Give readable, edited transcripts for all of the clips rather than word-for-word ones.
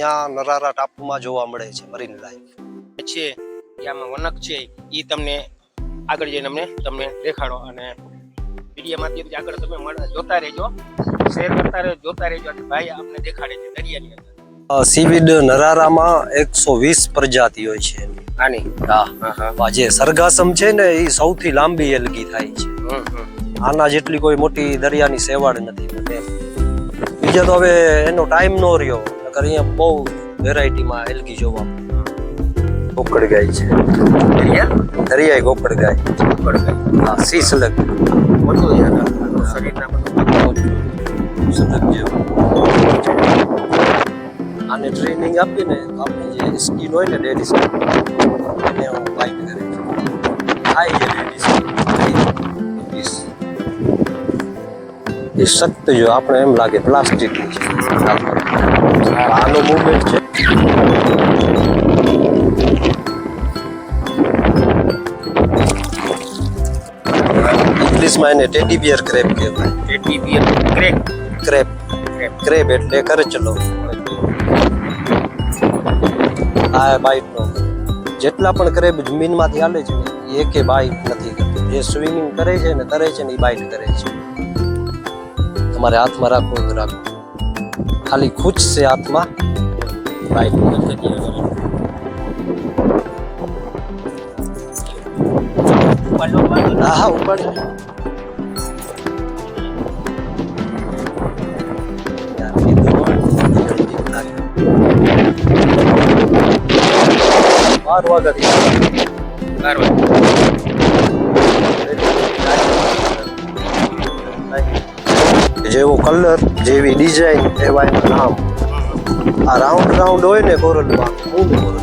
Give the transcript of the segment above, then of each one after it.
અહીંયા નરારા ટાપુમાં જોવા મળે છે મરીન લાઈફ છે કે આમાં વનક છે એ તમને આગળ જઈને તમને દેખાડો અને વિડીયોમાંથી આગળ તમે જોતા રહેજો, શેર કરતા રહેજો, જોતા રહેજો અને ભાઈ આપણે દેખાડે છે દરિયાની અંદર. સીવીડ નરારામાં 120 પ્રજાતિઓ છે આની. હા, જે સરગાસમ છે ને એ સૌથી લાંબી એલગી થાય છે. આના જેટલી કોઈ મોટી દરિયાની સેવાળ નથી. બીજા તો હવે એનો ટાઈમ નો રહ્યો, નકર અહીંયા બહુ વેરાયટીમાં એલગી જોવા ગોકળ ગાય છે. દરિયાઈ ગોકળ ગાય. હા, સી સલગ શરીરના સલગ જેવું. આને ટ્રેનિંગ આપીને આપણી જે સ્કિન હોય ને ડેડી સ્કિન એને વાઇટ કરે છે. ખાય છે ડેડી સ્કિન. એ સખ્ત જો આપણે એમ લાગે પ્લાસ્ટિકની છે. આનો મૂવમેન્ટ છે. ઇંગ્લિશમાં એને ટેડી બિયર ક્રેબ કહેવાય. ટેડી બિયર ક્રેબ ક્રેબ એટલે કરચલો. આ બાઇટ નો જેટલા પણ ક્રેબ જમીનમાંથી હાલે છે ને એ એકે બાઇટ નથી કરતી. જે સ્વિમિંગ કરે છે ને તરે છે ને એ બાઇટ કરે છે. તમારે હાથમાં રાખવું તો રાખવું, ખાલી ખૂંચશે હાથમાં બાઇટ નથી. હા ઉપાડી જેવો કલર જેવી ડિઝાઇન એવા એના નામ. આ રાઉન્ડ રાઉન્ડ હોય ને કોરલમાં ઊંડ કોરલ.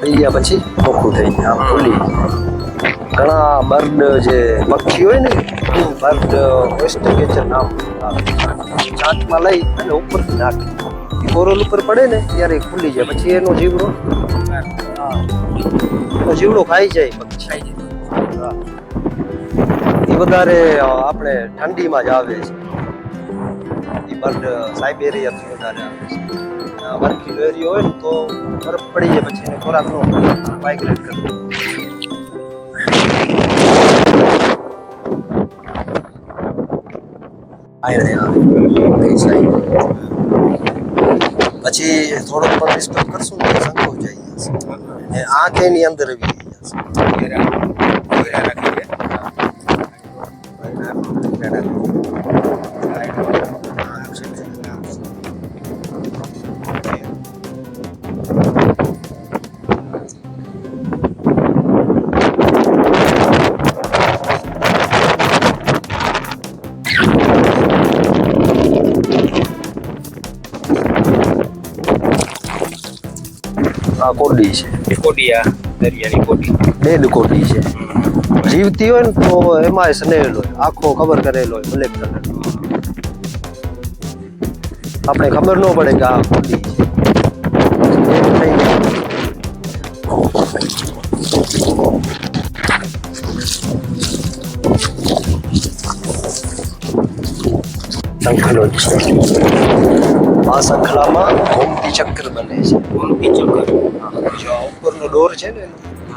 થઈ ગયા પછી ચોખ્ખું થઈ ગયા ખુલ્લી. ઘણા બર્ડ જે પક્ષી હોય ને બર્ડ ઓયસ્ટર કેચર નામ ચાંચમાં લઈ અને ઉપરથી નાખે. કોરલ ઉપર પડે ને ત્યારે ખુલ્લી જાય. પછી એનો જીવડો ખાઈ જાય પક્ષી. એ વધારે આપણે ઠંડીમાં જ આવે છે. એ બર્ડ સાઇબેરિયાથી વધારે આવે છે. બરફીલો એરિયો હોય ને તો બરફ પડી જાય પછી એને ખોરાક નો માઇગ્રેટ કરે. પછી થોડોક પણ ડિસ્ટર્બ કરશું ને સંકોચ જાય જશે. આંખ એની અંદર આવી જશે. આ કોડી છે. કોડી, આ દરિયાની કોડી. ડેડ કોડી છે. જીવતી હોય ને તો એમાં સ્નેલ હોય, આખો કવર કરેલો હોય બ્લેક કલર. આપણે ખબર ન પડે કે આ કોડી છે. શંખલો આ શંખલામાં ગોમતી ચક્ર બને છે. ગોમતી ચક્ર. જો ઉપરનો ડોર છે ને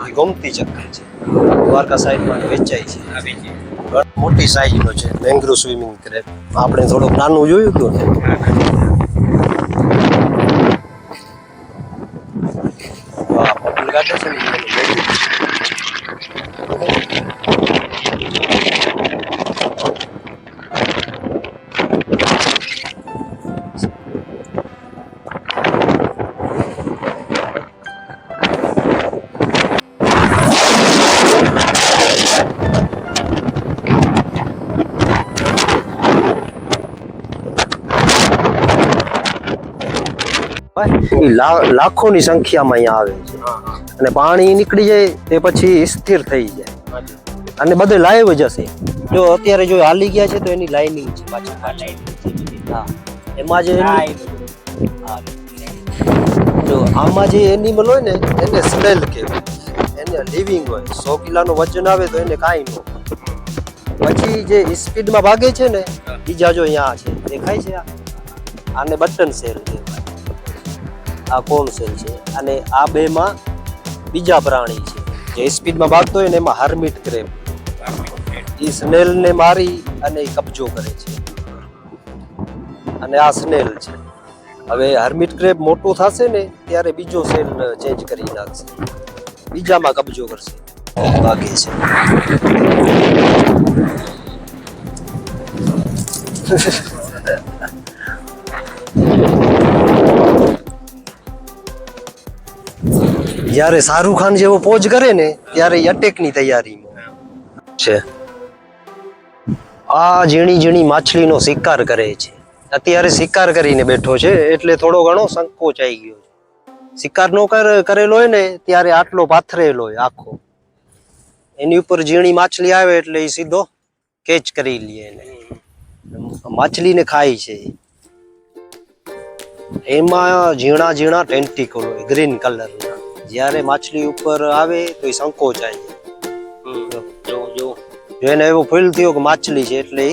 એ ગોમતી ચક્ર છે. દ્વારકા સાઈડમાં વેચાય છે. મોટી સાઈઝનો છે. Mangrove swimming crab. આપણે થોડુંક નાનું જોયું હતું ને. હા, પટલ કાઢે છે ને. લાખોની સંખ્યામાં અહીંયા આવે છે. અને પાણી નીકળી જાય તે પછી સ્થિર થઈ જાય અને બધે લાઈવ જ હશે. જો અત્યારે જો હાલી ગયા છે તો એની લાઇનિંગ છે પાછળ. હા, એમાં જે જો આમાં જે એનિમલ હોય ને એને સ્નેલ કહેવાય. એને લિવિંગ હોય. 100 કિલોનું વજન આવે તો એને કાંઈ ન. પછી જે સ્પીડમાં ભાગે છે ને બીજા જો અહીંયા છે દેખાય છે આને બટન સેલ કહેવાય. આ કોણ સેલ છે અને આ બેમાં બીજા પ્રાણી છે જે સ્પીડમાં ભાગતો હોય ને એમાં હર્મિટ ક્રેબ એ સ્નેલને મારી અને કબજો કરે છે અને આ સ્નેલ છે. હવે હર્મિટ ક્રેબ મોટું થશે ને ત્યારે બીજો સેલ ચેન્જ કરી નાખશે, બીજામાં કબજો કરશે. ભાગે છે. જ્યારે શાહરુખ ખાન જેવો પોઝ કરે ને ત્યારે અટેકની તૈયારીમાં છે. આ ઝીણી ઝીણી માછલીનો શિકાર કરે છે. અત્યારે શિકાર કરીને બેઠો છે એટલે થોડો ઘણો સંકોચ આવી ગયો છે. શિકાર નો કરેલો હોય ને ત્યારે આટલો પાથરેલો હોય આખો, એની ઉપર ઝીણી માછલી આવે એટલે એ સીધો કેચ કરી લે એને, માછલીને ખાય છે. એમાં ઝીણા ઝીણા ટેન્ટિકલ હોય ગ્રીન કલરના, જ્યારે માછલી ઉપર આવે તો એ સંકોચાય. એને એવો ફીલ થયો કે માછલી છે એટલે એ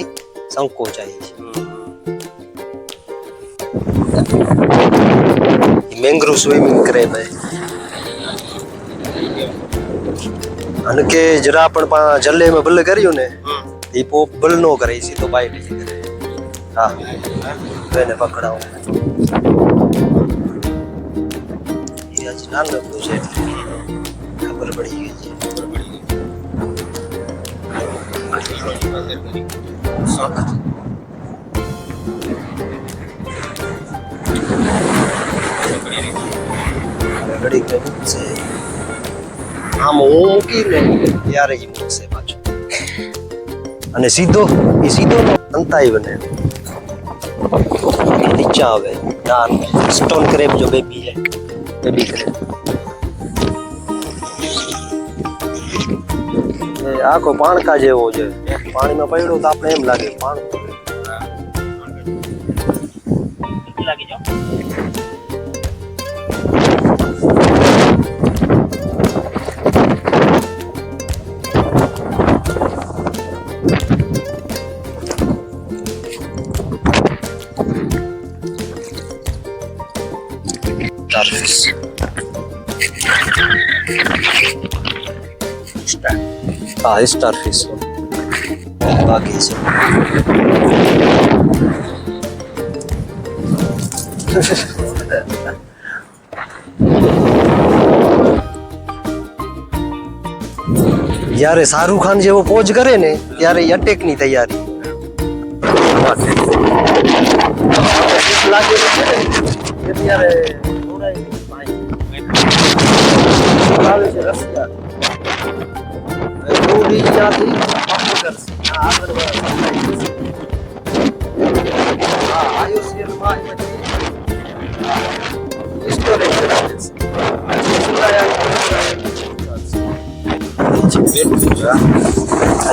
સંકોચાય છે. મેંગ્રુવ સ્વિમિંગ ક્રેબ હે અને કે જરા પણ જલ્લે में ભલે કર્યું ને એ પોપ ભલ નો કરે, સીધો બાઈટ જ કરે. હા એને પકડાવો એ આજ નાનકડું છે એટલે ખબર પડી ગઈ છે. ઘડી છે આમ હું મૂકીને ત્યારે જ મૂકશે પાછું અને સીધો અંતાઈ બને નીચે આવે. ના સ્ટોન ક્રેબ જો બેબી છે, બેબી ક્રેબ આખો પાણકા જેવો છે. પાણીમાં પડ્યો તો આપણે એમ લાગે પાણકો લાગી જાવ. હા સ્ટારફિશ બાકી છે. જ્યારે શાહરુખ ખાન જેવો પોઝ કરે ને ત્યારે અટેકની તૈયારી લાગે છે ને ત્યારે આવે છે રશિયા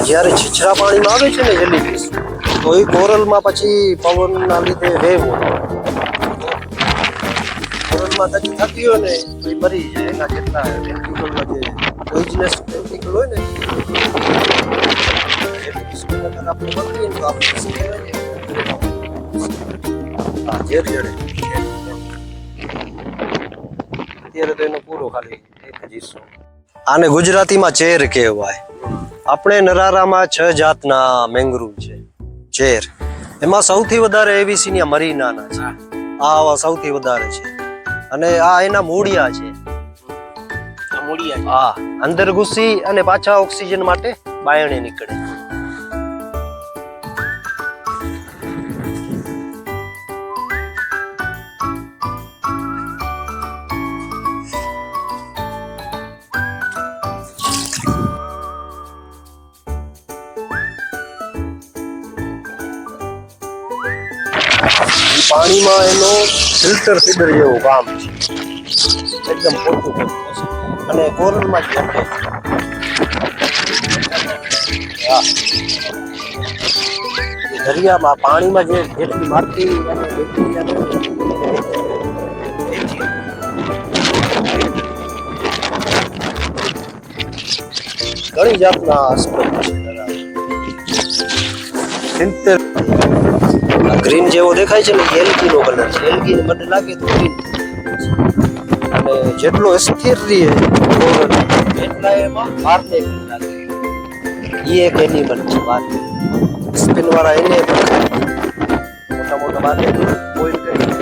જયારે છીછરા પાણીમાં આવે છે ને જેલીફિશ તો એ કોરલમાં પછી પવનના લીધે વેવ કોરલમાં થતી હોય ને તો એ મરી જાય. એના જેટલા ટેન્ટિકલમાં જે પોઈઝનસ ટેન્ટિકલ હોય ને આપણે પકડીએ તો આપણે ઝેર જડે. અત્યારે તો એનો પૂરો ખાલી એક જ હિસ્સો. આને ગુજરાતીમાં ચેર કહેવાય. આપણે નરારામાં 6 જાતના મેંગ્રુવ છે. ચેર એમાં સૌથી વધારે એબીસીનિયા મરીનાના છે. આ સૌથી વધારે છે અને આ એના મૂળિયા છે. હા અંદર ઘૂસી અને પાછા ઓક્સિજન માટે બાયણે નીકળે. પાણીમાં એનો ફિલ્ટર ફીડર જેવું કામ છે. એકદમ પોતું અને કોરલમાં જ રહે. દરિયામાં પાણીમાં જે જેટલી માટી અને ઘણી જાતના સ્પોટ છે. 70 ગ્રીન જેવો દેખાય છે ને એલગી નો કલર છે. એલગી મને લાગે તો ગ્રીન અને જેટલો સ્થિર રહે એટલા એમાં વારને લાગે. એ એક એનિમલ છે વાર સ્પિન વાળા એને મોટા મોટા વારને બોઇલ કરી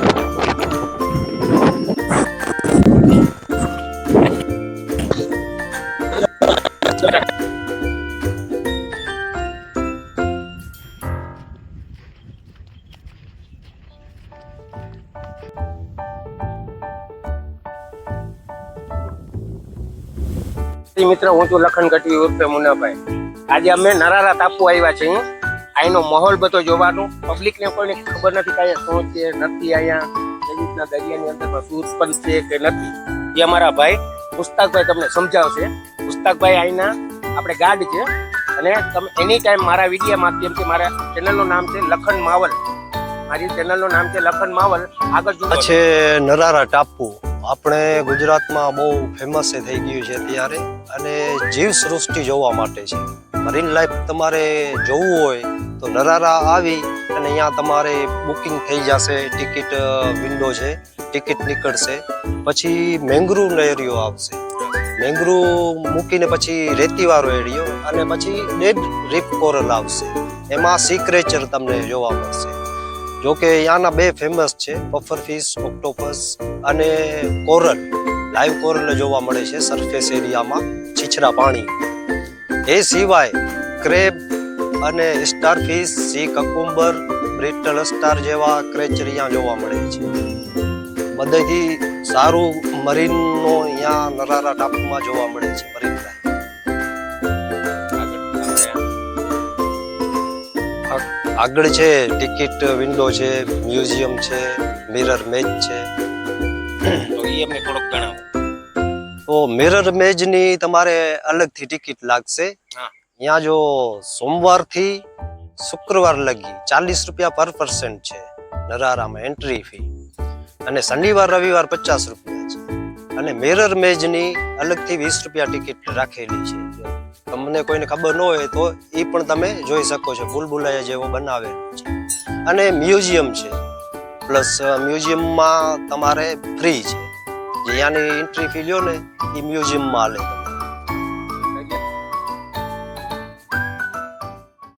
મિત્ર, હું છું લખન ગઢવી ઉર્ફે મુન્નાભાઈ. આજે અમે નરારા ટાપુ આવ્યા છીએ. અહીંનો માહોલ બધો જોવાનો. પબ્લિક ને કોઈને ખબર નથી કે અહીંયા શું છે નથી, અહીંયા કેવી રીતના દરિયાની અંદરમાં શું ઉત્પન્ન છે કે નથી, એ અમારા ભાઈ મુસ્તાકભાઈ તમને સમજાવશે. મુસ્તાકભાઈ અહીંના આપણે ગાર્ડ છે અને તમે એની ટાઈમ મારા વિડીયો માધ્યમથી, મારા ચેનલનું નામ છે લખન માવલ, મારી ચેનલનું નામ છે લખન માવલ. આગળ જો છે નરારા ટાપુ આપણે ગુજરાતમાં બહુ ફેમસ થઈ ગયું છે અત્યારે અને જીવ સૃષ્ટિ જોવા માટે છે. મરીન લાઈફ તમારે જોવું હોય તો નરારા આવી અને અહીંયા તમારે બુકિંગ થઈ જશે. ટિકિટ વિન્ડો છે, ટિકિટ નીકળશે. પછી મેંગ્રુવનો એરિયો આવશે. મેંગ્રુવ મૂકીને પછી રેતીવાળો એરિયો અને પછી ડેડ રીફ કોરલ આવશે. એમાં સી ક્રેચર તમને જોવા મળશે. જોકે અહીંયાના બે ફેમસ છે, પફર ફિશ, ઓક્ટોપસ અને કોરલ. લાઈવ કોરલ જોવા મળે છે સરફેસ એરિયામાં, છીછરા પાણી. એ સિવાય ક્રેબ અને starfish, sea cucumber, brittle star જેવા ક્રેચર અહીંયા જોવા મળે છે. બધાથી સારું મરીનનો અહીંયા નરારા ટાપુમાં જોવા મળે છે. મરીન લાઈફ આગળ છે, ટિકિટ વિન્ડો છે, મ્યુઝિયમ છે, મિરર મેજ છે. તો એ અમને થોડુંક જણાવો. તો મિરર મેજની તમારે અલગથી ટિકિટ લાગશે. હા. અહીંયા જો સોમવારથી શુક્રવાર લગી 40 રૂપિયા પર પર્સન છે નરારામાં એન્ટ્રી ફી, અને શનિવાર રવિવાર 50 રૂપિયા છે. અને મિરર મેજની અલગથી 20 રૂપિયા ટિકિટ રાખેલી છે. તમને કોઈને ખબર ન હોય તો એ પણ તમે જોઈ શકો છો. બુલબુલાયા જેવો બનાવેલો છે. અને મ્યુઝિયમ છે, પ્લસ મ્યુઝિયમમાં તમારે ફ્રી છે. જે ત્યાંની એન્ટ્રી ફી લ્યો ને એ મ્યુઝિયમમાં લે.